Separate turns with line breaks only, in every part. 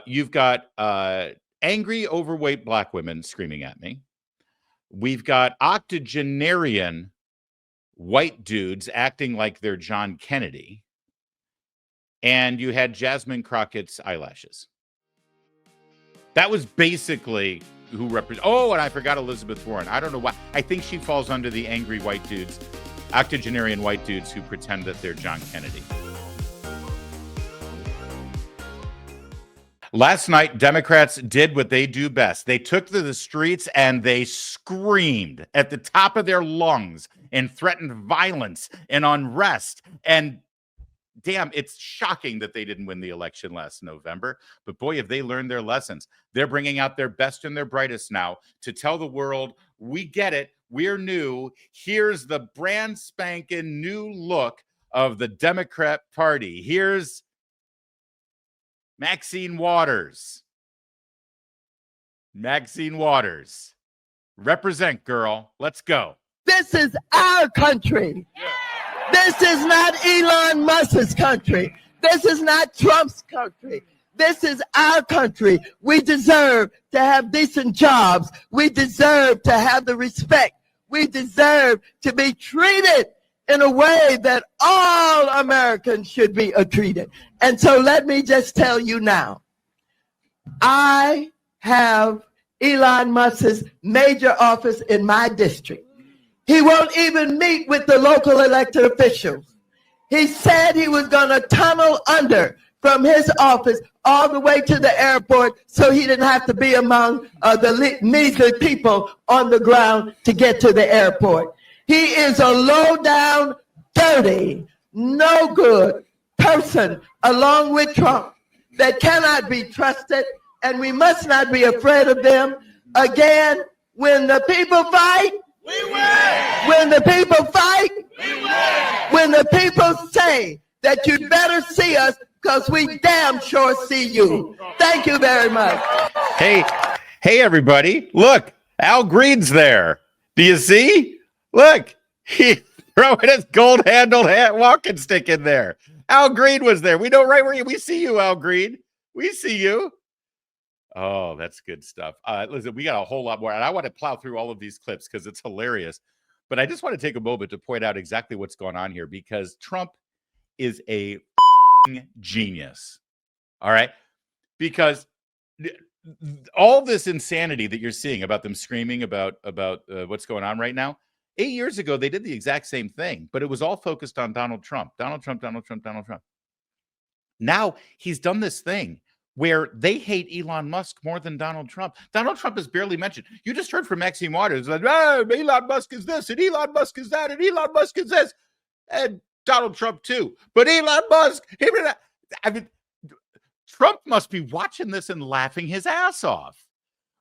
You've got angry, overweight black women screaming at me. We've got octogenarian white dudes acting like they're John Kennedy. And you had Jasmine Crockett's eyelashes. That was basically who represents. Oh, and I forgot Elizabeth Warren. I don't know why. I think she falls under the angry white dudes, octogenarian white dudes who pretend that they're John Kennedy. Last night, Democrats did what they do best. They took to the streets and they screamed at the top of their lungs and threatened violence and unrest. And damn, it's shocking that they didn't win the election last November. But boy, have they learned their lessons. They're bringing out their best and their brightest now to tell the world, we get it. We're new. Here's the brand spanking new look of the Democrat Party. Here's Maxine Waters. Maxine Waters. Represent, girl. Let's go.
This is our country. This is not Elon Musk's country. This is not Trump's country. This is our country. We deserve to have decent jobs. We deserve to have the respect. We deserve to be treated in a way that all Americans should be treated. And so let me just tell you now, I have Elon Musk's major office in my district. He won't even meet with the local elected officials. He said he was going to tunnel under from his office all the way to the airport so he didn't have to be among the measly people on the ground to get to the airport. He is a low-down, dirty, no good person, along with Trump, that cannot be trusted, and we must not be afraid of them. Again, when the people fight, we win. When the people fight, we win. When the people say that you better see us because we damn sure see you. Thank you very much.
Hey, everybody. Look, Al Green's there. Do you see? Look, he's throwing his gold-handled walking stick in there. Al Green was there. We know right where you. We see you, Al Green. We see you. Oh, that's good stuff. Listen, we got a whole lot more, and I want to plow through all of these clips because it's hilarious. But I just want to take a moment to point out exactly what's going on here, because Trump is a genius. All right? Because all this insanity that you're seeing about them screaming about what's going on right now, 8 years ago, they did the exact same thing, but it was all focused on Donald Trump. Donald Trump, Donald Trump, Donald Trump. Now he's done this thing where they hate Elon Musk more than Donald Trump. Donald Trump is barely mentioned. You just heard from Maxine Waters, like, oh, Elon Musk is this, and Elon Musk is that, and Elon Musk is this, and Donald Trump too. But Elon Musk, I mean, Trump must be watching this and laughing his ass off.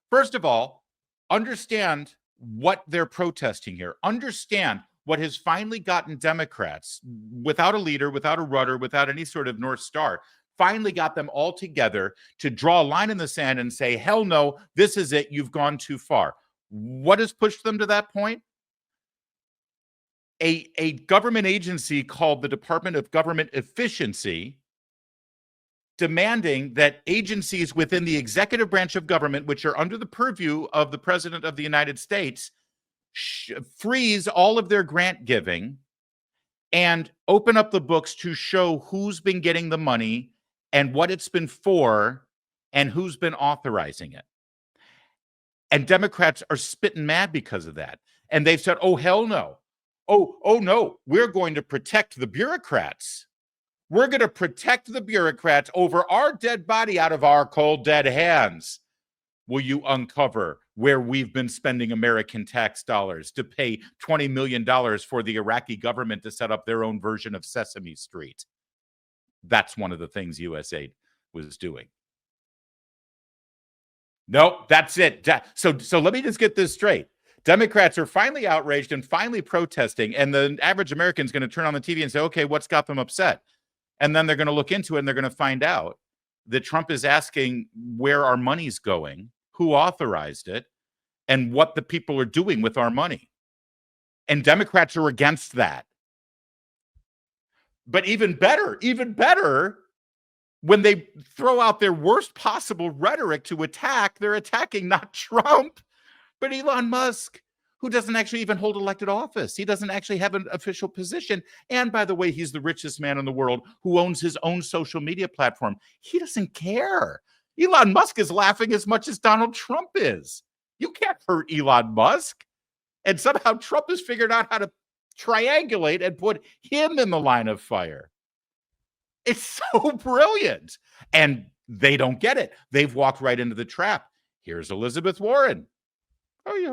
First of all, understand what they're protesting here. Understand what has finally gotten Democrats, without a leader, without a rudder, without any sort of North Star, finally got them all together to draw a line in the sand and say, hell no, this is it. You've gone too far. What has pushed them to that point? A government agency called the Department of Government Efficiency, demanding that agencies within the executive branch of government, which are under the purview of the President of the United States, freeze all of their grant giving and open up the books to show who's been getting the money and what it's been for and who's been authorizing it. And Democrats are spitting mad because of that. And they've said, oh, hell no. Oh, no, we're going to protect the bureaucrats. We're going to protect the bureaucrats over our dead body out of our cold, dead hands. Will you uncover where we've been spending American tax dollars to pay $20 million for the Iraqi government to set up their own version of Sesame Street? That's one of the things USAID was doing. Nope, that's it. So let me just get this straight. Democrats are finally outraged and finally protesting, and the average American is going to turn on the TV and say, okay, what's got them upset? And then they're going to look into it and they're going to find out that Trump is asking where our money's going, who authorized it, and what the people are doing with our money. And Democrats are against that. But even better, when they throw out their worst possible rhetoric to attack, they're attacking not Trump, but Elon Musk, who doesn't actually even hold elected office. He doesn't actually have an official position. And by the way, he's the richest man in the world who owns his own social media platform. He doesn't care. Elon Musk is laughing as much as Donald Trump is. You can't hurt Elon Musk. And somehow Trump has figured out how to triangulate and put him in the line of fire. It's so brilliant. And they don't get it. They've walked right into the trap. Here's Elizabeth Warren. Oh, yeah.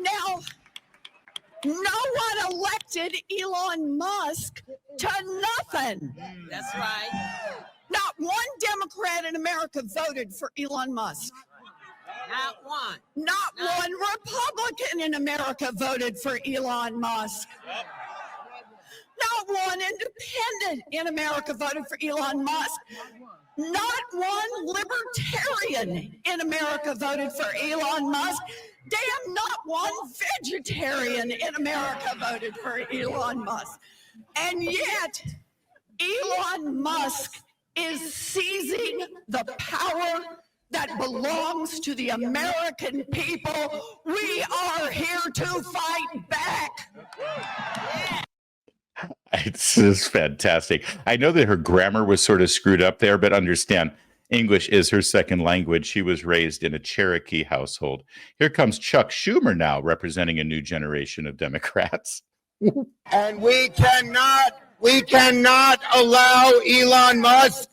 Now, no one elected Elon Musk to nothing.
That's right.
Not one Democrat in America voted for Elon Musk.
Not one.
Not one Republican in America voted for Elon Musk. Not one independent in America voted for Elon Musk. Not one libertarian in America voted for Elon Musk. Damn, not one vegetarian in America voted for Elon Musk. And yet, Elon Musk is seizing the power that belongs to the American people. We are here to fight back.
It's just fantastic. I know that her grammar was sort of screwed up there, but understand, English is her second language. She was raised in a Cherokee household. Here comes Chuck Schumer now, representing a new generation of Democrats.
And we cannot allow Elon Musk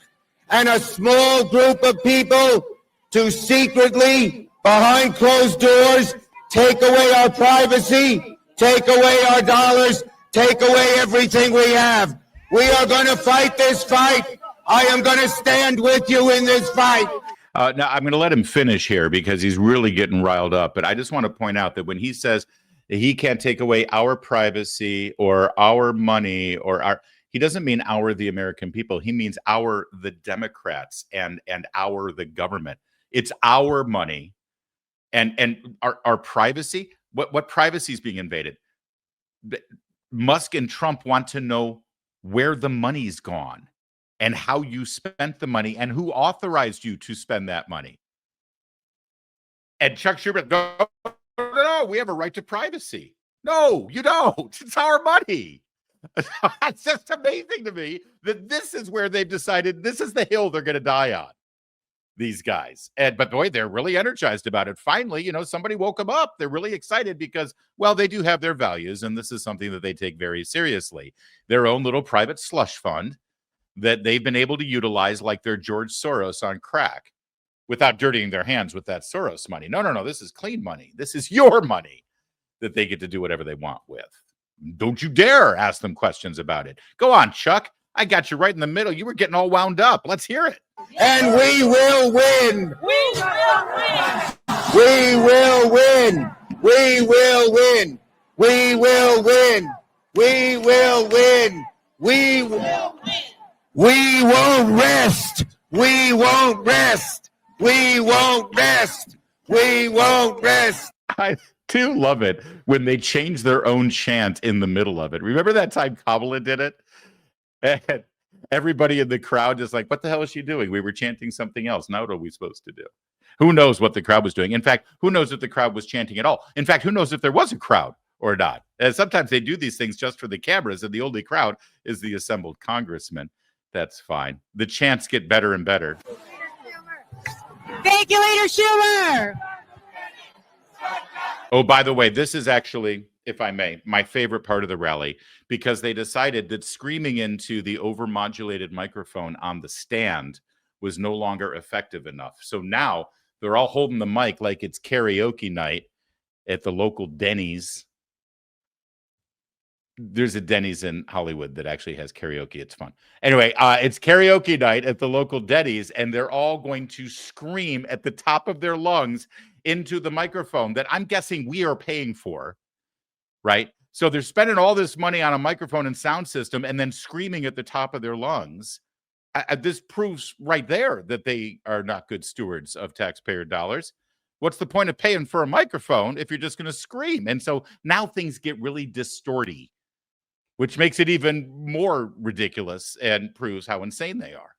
and a small group of people to secretly, behind closed doors, take away our privacy, take away our dollars, take away everything we have. We are going to fight this fight. I am going to stand with you in this fight.
Now, I'm going to let him finish here because he's really getting riled up. But I just want to point out that when he says that he can't take away our privacy or our money or our, he doesn't mean our, the American people. He means our, the Democrats, and our, the government. It's our money and our privacy. What privacy is being invaded? Musk and Trump want to know where the money's gone and how you spent the money and who authorized you to spend that money. And Chuck Schumer, no, we have a right to privacy. No, you don't. It's our money. It's just amazing to me that this is where they've decided this is the hill they're going to die on. These guys. But boy, they're really energized about it. Finally, somebody woke them up. They're really excited because, well, they do have their values, and this is something that they take very seriously. Their own little private slush fund that they've been able to utilize like they're George Soros on crack without dirtying their hands with that Soros money. No. This is clean money. This is your money that they get to do whatever they want with. Don't you dare ask them questions about it. Go on, Chuck. I got you right in the middle. You were getting all wound up. Let's hear it.
And we will win.
We will win.
We will win. We will win. We will win. We will win. We will win. We won't rest. We won't rest. We won't rest. We won't rest.
I do love it when they change their own chant in the middle of it. Remember that time Kamala did it? And everybody in the crowd is like, what the hell is she doing? We were chanting something else. Now what are we supposed to do? Who knows what the crowd was doing? In fact, who knows if the crowd was chanting at all? In fact, who knows if there was a crowd or not? And sometimes they do these things just for the cameras, and the only crowd is the assembled congressmen. That's fine. The chants get better and better.
Thank you, Leader Schumer.
Oh, by the way, this is actually, if I may, my favorite part of the rally, because they decided that screaming into the overmodulated microphone on the stand was no longer effective enough. So now they're all holding the mic like it's karaoke night at the local Denny's. There's a Denny's in Hollywood that actually has karaoke. It's fun. Anyway, it's karaoke night at the local Denny's, and they're all going to scream at the top of their lungs into the microphone that I'm guessing we are paying for, right? So they're spending all this money on a microphone and sound system and then screaming at the top of their lungs. This proves right there that they are not good stewards of taxpayer dollars. What's the point of paying for a microphone if you're just going to scream? And so now things get really distorty, which makes it even more ridiculous and proves how insane they are.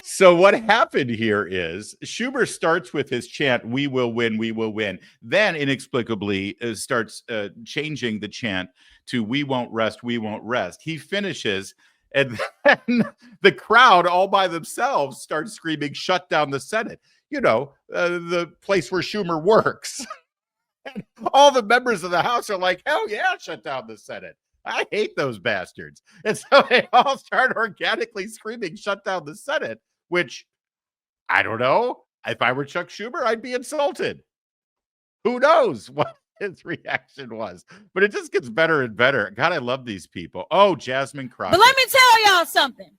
So what happened here is Schumer starts with his chant, "We will win, we will win." Then inexplicably starts changing the chant to "We won't rest, we won't rest." He finishes, and then the crowd all by themselves starts screaming, "Shut down the Senate." You know, the place where Schumer works. And all the members of the House are like, "Hell yeah, shut down the Senate. I hate those bastards." And so they all start organically screaming, "Shut down the Senate," which, I don't know. If I were Chuck Schumer, I'd be insulted. Who knows what his reaction was? But it just gets better and better. God, I love these people. Oh, Jasmine Crockett.
But let me tell y'all something.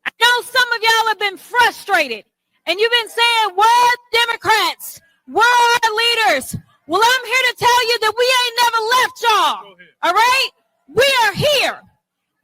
I know some of y'all have been frustrated, and you've been saying, "Where are the Democrats? Where are our leaders?" Well, I'm here to tell you that we ain't never left y'all. All right? We are here.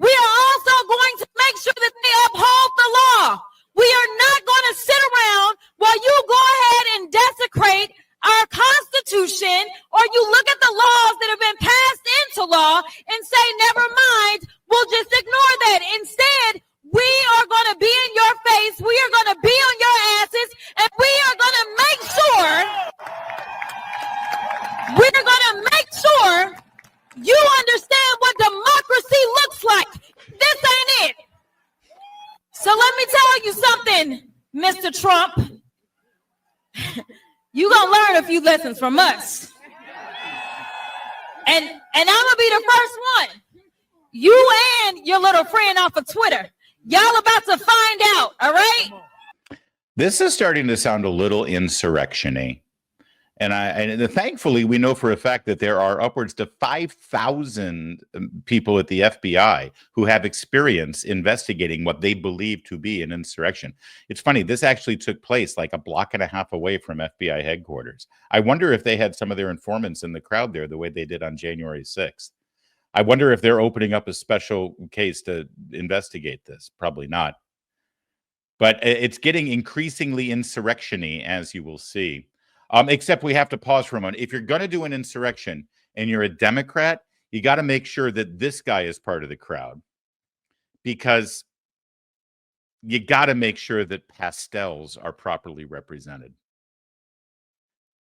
We are also going to make sure that they uphold the law. We are not going to sit around while you go ahead and desecrate our Constitution, or you look at the laws that have been passed into law and say, "Never mind, we'll just ignore that." Instead, we are going to be in your face. We are going to be on your asses, and we are going to make sure you understand what democracy looks like. This ain't it. So let me tell you something, Mr. Trump. You're going to learn a few lessons from us. And I'm going to be the first one. You and your little friend off of Twitter. Y'all about to find out, all right?
This is starting to sound a little insurrection-y. And thankfully, we know for a fact that there are upwards to 5,000 people at the FBI who have experience investigating what they believe to be an insurrection. It's funny, this actually took place like a block and a half away from FBI headquarters. I wonder if they had some of their informants in the crowd there the way they did on January 6th. I wonder if they're opening up a special case to investigate this. Probably not. But it's getting increasingly insurrection-y, as you will see. Except we have to pause for a moment. If you're going to do an insurrection and you're a Democrat, you got to make sure that this guy is part of the crowd, because you got to make sure that pastels are properly represented.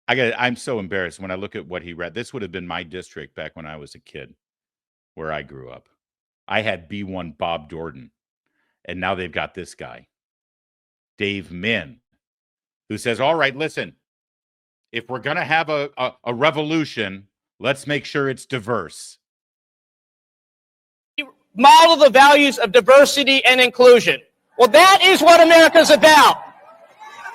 I'm so embarrassed when I look at what he read. This would have been my district back when I was a kid, where I grew up. I had B1 Bob Dordan, and now they've got this guy, Dave Min, who says, "All right, listen, if we're going to have a revolution, let's make sure it's diverse."
Model the values of diversity and inclusion. Well, that is what America's about.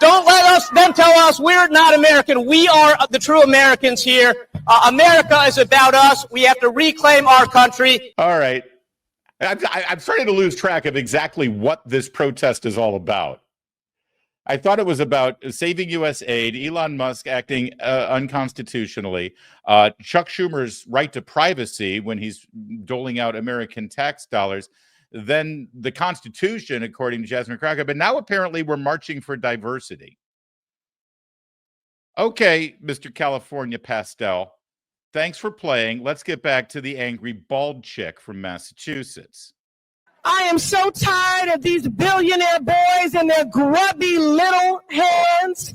Don't let them tell us we're not American. We are the true Americans here. America is about us. We have to reclaim our country.
All right. I'm starting to lose track of exactly what this protest is all about. I thought it was about saving U.S. aid, Elon Musk acting unconstitutionally, Chuck Schumer's right to privacy when he's doling out American tax dollars, then the Constitution, according to Jasmine Crockett. But now apparently we're marching for diversity. Okay, Mr. California Pastel, thanks for playing. Let's get back to the angry bald chick from Massachusetts.
I am so tired of these billionaire boys and their grubby little hands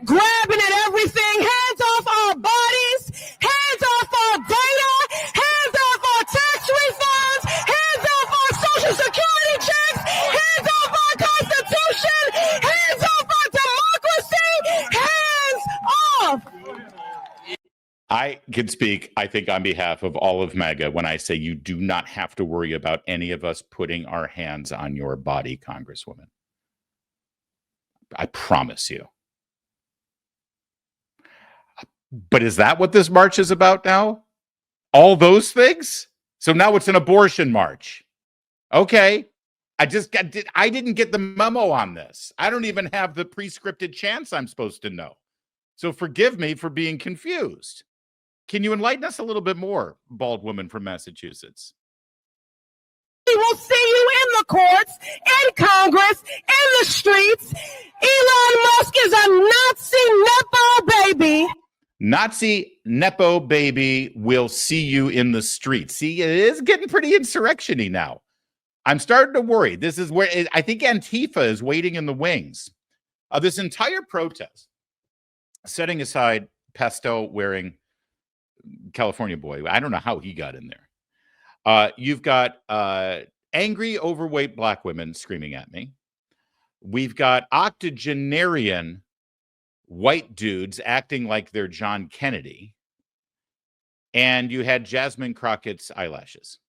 grabbing at everything. Hands off our bodies, hands off our data, hands off our tax refunds, hands off our Social Security checks, hands off our Constitution, hands off our democracy, hands off.
I can speak, I think, on behalf of all of MAGA when I say you do not have to worry about any of us putting our hands on your body, Congresswoman. I promise you. But is that what this march is about now? All those things? So now it's an abortion march. Okay. I didn't get the memo on this. I don't even have the pre-scripted chants I'm supposed to know. So forgive me for being confused. Can you enlighten us a little bit more, bald woman from Massachusetts?
We will see you in the courts, in Congress, in the streets. Elon Musk is a Nazi Nepo baby.
Nazi Nepo baby will see you in the street. See, it is getting pretty insurrection-y now. I'm starting to worry. This is where I think Antifa is waiting in the wings. This entire protest, setting aside pastel wearing California boy. I don't know how he got in there. You've got angry, overweight black women screaming at me. We've got octogenarian white dudes acting like they're John Kennedy. And you had Jasmine Crockett's eyelashes.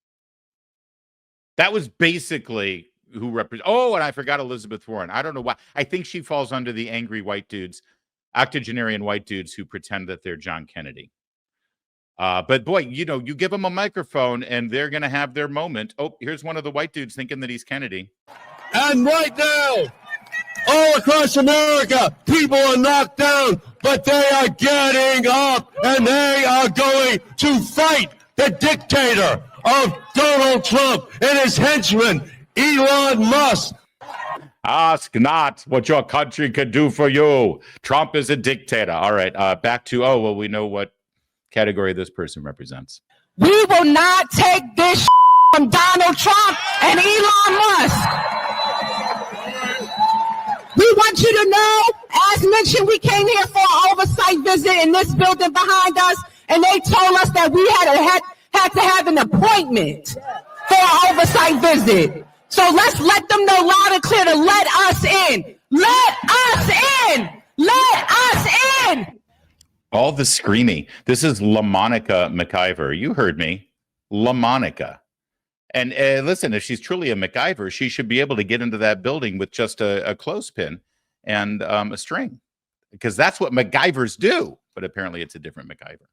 That was basically who represents. Oh, and I forgot Elizabeth Warren. I don't know why. I think she falls under the angry white dudes, octogenarian white dudes who pretend that they're John Kennedy. But boy, you give them a microphone and they're going to have their moment. Oh, here's one of the white dudes thinking that he's Kennedy.
And right now, all across America, people are knocked down, but they are getting up and they are going to fight the dictator of Donald Trump and his henchman, Elon Musk.
Ask not what your country can do for you. Trump is a dictator. All right, back to, we know what category this person represents.
We will not take this from Donald Trump and Elon Musk. We want you to know, as mentioned, we came here for an oversight visit in this building behind us, and they told us that we had to have an appointment for an oversight visit. So let's let them know loud and clear to let us in. Let us in. Let us in.
All the screaming. This is LaMonica McIver. You heard me. LaMonica. And listen, if she's truly a MacGyver, she should be able to get into that building with just a clothespin and a string, because that's what MacGyvers do. But apparently it's a different MacGyver.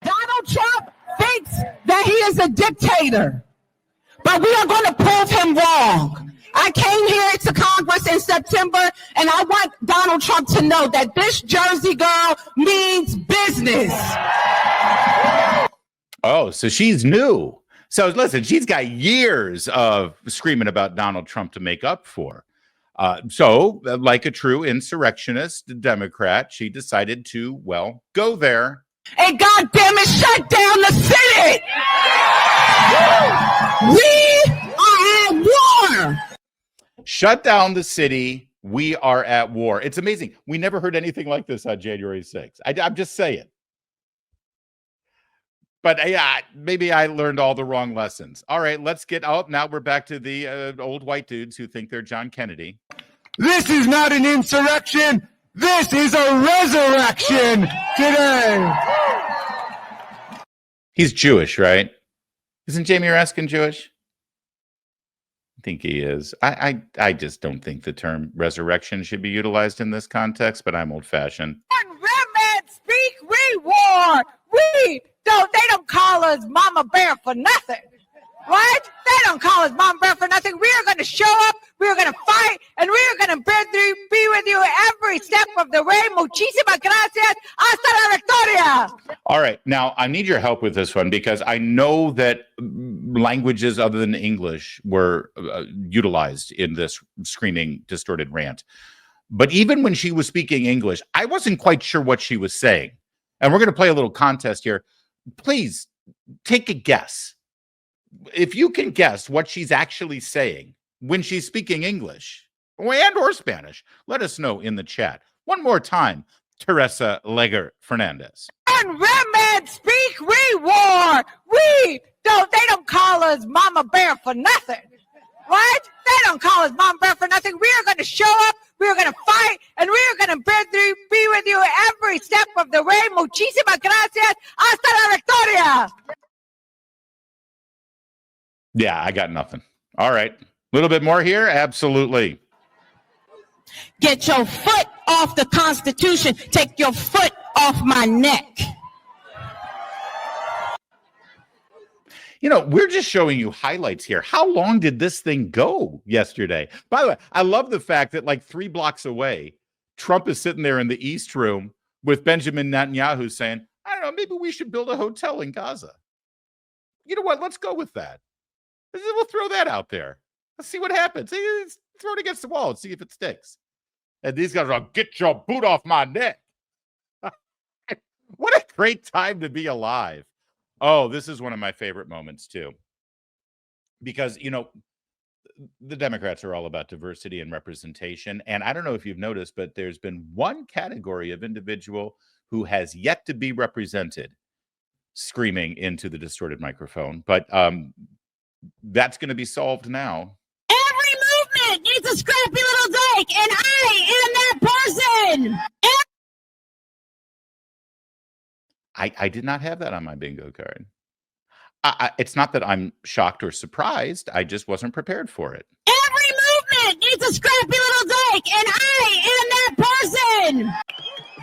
Donald Trump thinks that he is a dictator, but we are going to prove him wrong. I came here to Congress in September, and I want Donald Trump to know that this Jersey girl means business.
Oh, so she's new. So listen, she's got years of screaming about Donald Trump to make up for. So like a true insurrectionist Democrat, she decided to, go there.
And goddamn it, shut down the Senate. We are at war.
Shut down the city. We are at war. It's amazing. We never heard anything like this on January 6th. I'm just saying. But maybe I learned all the wrong lessons. All right, let's get out. Now we're back to the old white dudes who think they're John Kennedy.
This is not an insurrection. This is a resurrection today.
He's Jewish, right? Isn't Jamie Raskin Jewish? I think he is. I just don't think the term resurrection should be utilized in this context, but I'm old-fashioned.
When women speak, we war. They don't call us Mama Bear for nothing, right? They don't call us Mama Bear for nothing. We are going to show up, we are going to fight, and we are going to be with you every step of the way. Muchísimas gracias. Hasta la victoria.
All right. Now, I need your help with this one, because I know that languages other than English were utilized in this screaming, distorted rant. But even when she was speaking English, I wasn't quite sure what she was saying. And we're going to play a little contest here. Please take a guess. If you can guess what she's actually saying when she's speaking English and or Spanish, let us know in the chat. One more time, Teresa Leger Fernandez.
When women speak, we war. They don't call us Mama Bear for nothing, right? They don't call us Mama Bear for nothing. We are going to show up, we are going to fight, and we are going to be with you every step of the way. Muchísimas gracias. Hasta la victoria.
Yeah, I got nothing. All right. A little bit more here? Absolutely.
Get your foot off the Constitution. Take your foot off my neck.
We're just showing you highlights here. How long did this thing go yesterday? By the way, I love the fact that like 3 blocks away, Trump is sitting there in the East Room with Benjamin Netanyahu saying, I don't know, maybe we should build a hotel in Gaza. You know what? Let's go with that. We'll throw that out there. Let's see what happens. Throw it against the wall and see if it sticks. And these guys are, get your boot off my neck. What a great time to be alive. Oh, this is one of my favorite moments, too. Because, the Democrats are all about diversity and representation. And I don't know if you've noticed, but there's been one category of individual who has yet to be represented screaming into the distorted microphone. But that's going to be solved now.
Every movement needs a scrappy little dyke, and I am that person.
I did not have that on my bingo card. It's not that I'm shocked or surprised. I just wasn't prepared for it.
Every movement needs a scrappy little dyke, and I am that person.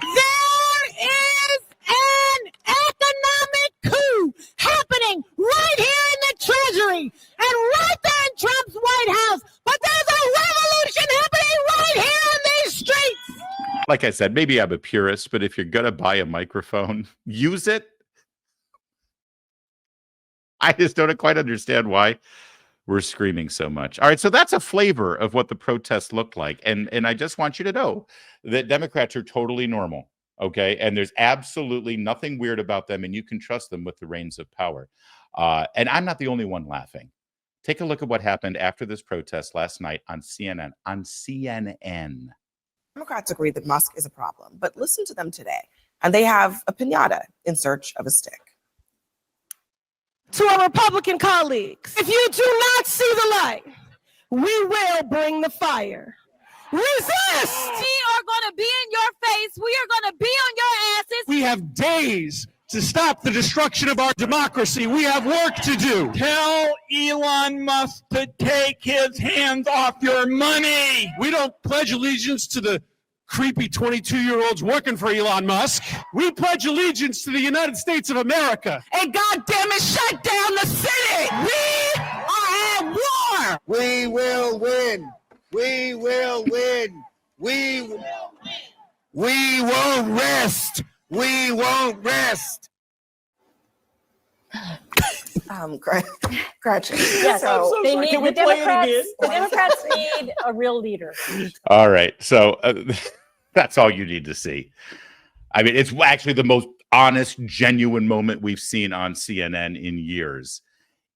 There is an economic coup happening right here in the Treasury and right there in Trump's White House. But there's a revolution happening right here on these streets.
Like I said, maybe I'm a purist, but if you're going to buy a microphone, use it. I just don't quite understand why we're screaming so much. All right, so that's a flavor of what the protests looked like. And I just want you to know that Democrats are totally normal, okay? And there's absolutely nothing weird about them, and you can trust them with the reins of power. And I'm not the only one laughing. Take a look at what happened after this protest last night on CNN. On CNN.
Democrats agree that Musk is a problem, but listen to them today. And they have a piñata in search of a stick.
To our Republican colleagues, if you do not see the light, we will bring the fire. Resist!
We are going to be in your face. We are going to be on your asses.
We have days to stop the destruction of our democracy. We have work to do. Tell Elon Musk to take his hands off your money. We don't pledge allegiance to the creepy 22-year-olds working for Elon Musk. We pledge allegiance to the United States of America.
And goddamn it, shut down the city! We are at war!
We will win. We will win. We won't rest. We won't rest.
Gretchen.
Yes,
so
they
sorry.
need
Can we
the
play it
Democrats.
again?
The Democrats need a real leader.
All right. So that's all you need to see. I mean, it's actually the most honest, genuine moment we've seen on CNN in years.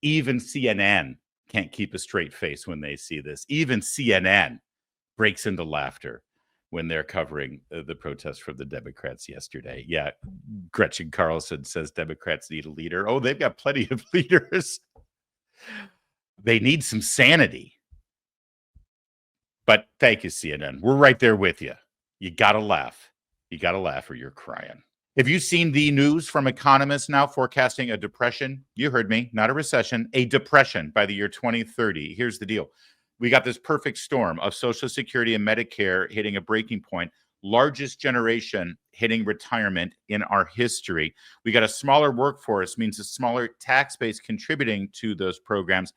Even CNN can't keep a straight face when they see this. Even CNN breaks into laughter when they're covering the protest from the Democrats yesterday. Yeah, Gretchen Carlson says Democrats need a leader. Oh, they've got plenty of leaders. They need some sanity. But thank you, CNN. We're right there with you. You got to laugh. You got to laugh or you're crying. Have you seen the news from economists now forecasting a depression? You heard me, not a recession, a depression by the year 2030. Here's the deal. We got this perfect storm of Social Security and Medicare hitting a breaking point, largest generation hitting retirement in our history. We got a smaller workforce, means a smaller tax base contributing to those programs,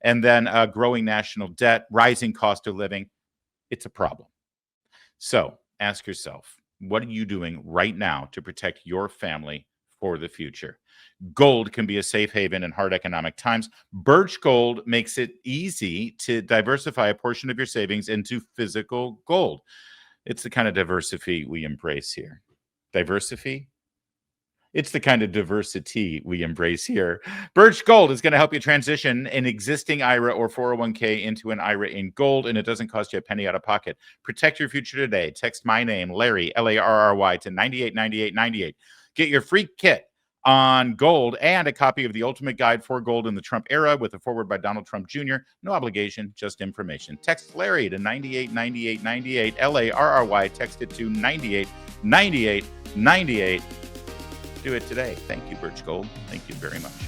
and then a growing national debt, rising cost of living. It's a problem. So ask yourself, what are you doing right now to protect your family for the future? Gold can be a safe haven in hard economic times. Birch Gold makes it easy to diversify a portion of your savings into physical gold. It's the kind of diversity we embrace here. Diversity? It's the kind of diversity we embrace here. Birch Gold is going to help you transition an existing IRA or 401k into an IRA in gold, and it doesn't cost you a penny out of pocket. Protect your future today. Text my name, Larry, Larry, to 989898. Get your free kit on gold and a copy of the Ultimate Guide for Gold in the Trump Era with a foreword by Donald Trump Jr. No obligation, just information. Text Larry to 989898, Larry. Text it to 989898. Do it today. Thank you, Birch Gold. Thank you very much.